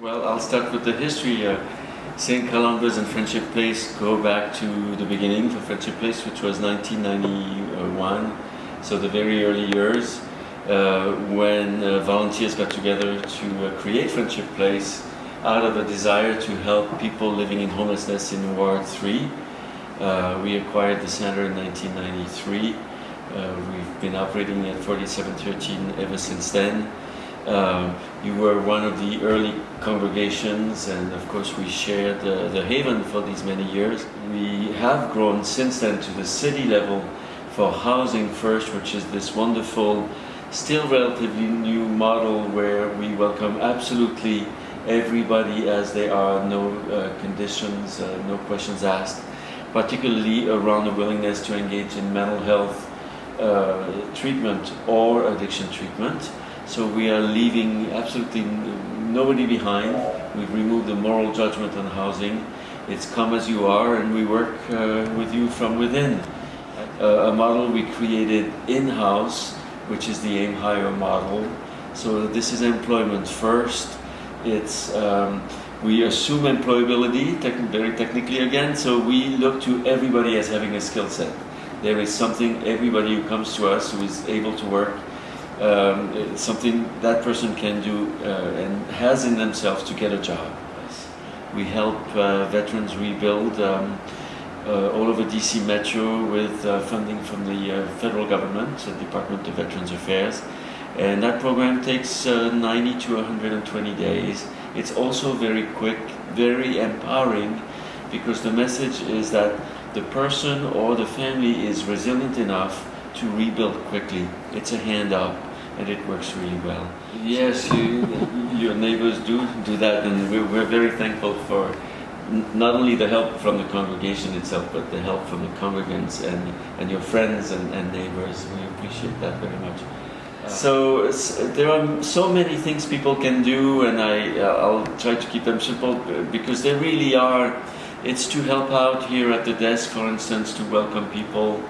Well, I'll start with the history. St. Columbans and Friendship Place go back to the beginning for Friendship Place, which was 1991, so the very early years when volunteers got together to create Friendship Place out of a desire to help people living in homelessness in Ward 3. We acquired the center in 1993. We've been operating at 4713 ever since then. You were one of the early congregations, and of course we shared the haven for these many years. We have grown since then to the city level for Housing First, which is this wonderful, still relatively new model where we welcome absolutely everybody as they are, no conditions, no questions asked, particularly around the willingness to engage in mental health treatment or addiction treatment. So we are leaving absolutely nobody behind. We've removed the moral judgment on housing. It's come as you are, and we work with you from within. A model we created in-house, which is the Aim Higher model. So this is employment first. It's we assume employability, very technically again, so we look to everybody as having a skill set. There is something, everybody who comes to us who is able to work, something that person can do and has in themselves to get a job. We help veterans rebuild all over DC Metro with funding from the federal government, the Department of Veterans Affairs. And that program takes 90 to 120 days. It's also very quick, very empowering, because the message is that the person or the family is resilient enough to rebuild quickly. It's a hand up, and it works really well. Yes, your neighbors do that, and we're very thankful for not only the help from the congregation itself, but the help from the congregants and your friends and neighbors. We appreciate that very much. So there are so many things people can do, and I'll try to keep them simple because they really are. It's to help out here at the desk, for instance, to welcome people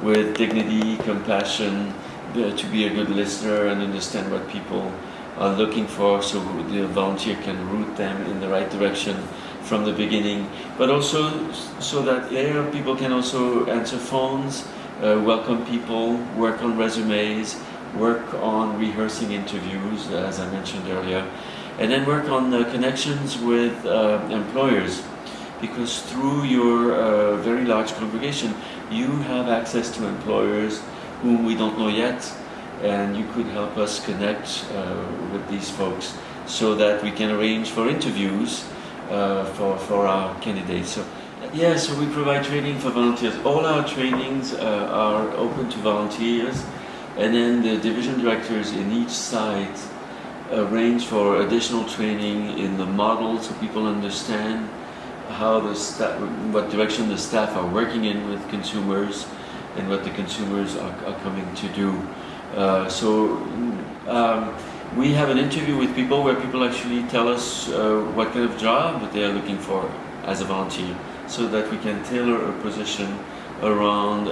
with dignity, compassion, to be a good listener and understand what people are looking for, so the volunteer can route them in the right direction from the beginning. But also so that there people can also answer phones, welcome people, work on resumes, work on rehearsing interviews, as I mentioned earlier, and then work on connections with employers, because through your very large congregation, you have access to employers whom we don't know yet, and you could help us connect with these folks so that we can arrange for interviews for our candidates. So we provide training for volunteers. All our trainings are open to volunteers, and then the division directors in each site arrange for additional training in the model so people understand how what direction the staff are working in with consumers and what the consumers are coming to do. We have an interview with people where people actually tell us what kind of job they are looking for as a volunteer, so that we can tailor a position around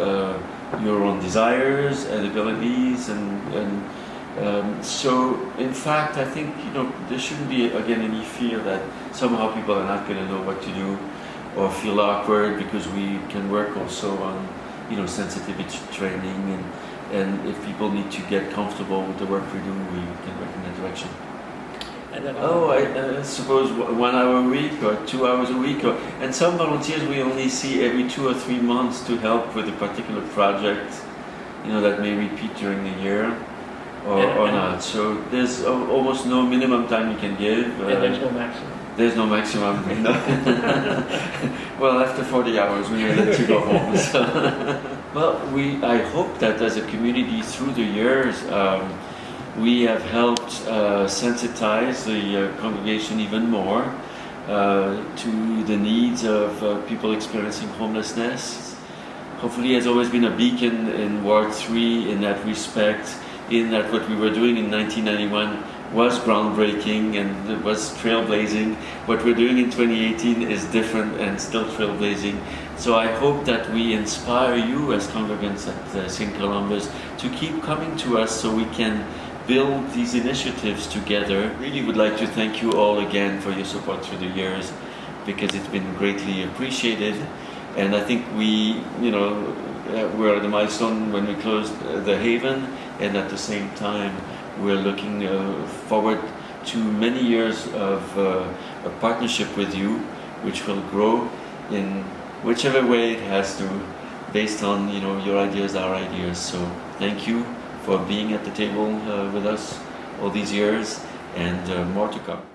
your own desires and abilities. So in fact, I think there shouldn't be again any fear that somehow people are not going to know what to do or feel awkward, because we can work also on sensitivity training, and if people need to get comfortable with the work we do, we can work in that direction. I suppose 1 hour a week or 2 hours a week, and some volunteers we only see every 2 or 3 months to help with a particular project, that may repeat during the year or not. So there's almost no minimum time you can give. And there's no maximum. There's no maximum. Well, after 40 hours, we are ready to go home. So. Well, I hope that as a community through the years, we have helped sensitize the congregation even more to the needs of people experiencing homelessness. Hopefully, has always been a beacon in Ward 3 in that respect, in that what we were doing in 1991 was groundbreaking and it was trailblazing. What we're doing in 2018 is different and still trailblazing. So I hope that we inspire you as congregants at St. Columbans to keep coming to us so we can build these initiatives together. Really would like to thank you all again for your support through the years, because it's been greatly appreciated. And I think we're at the milestone when we closed the Haven, and at the same time we're looking forward to many years of a partnership with you, which will grow in whichever way it has to, based on your ideas, our ideas. So thank you for being at the table with us all these years, and more to come.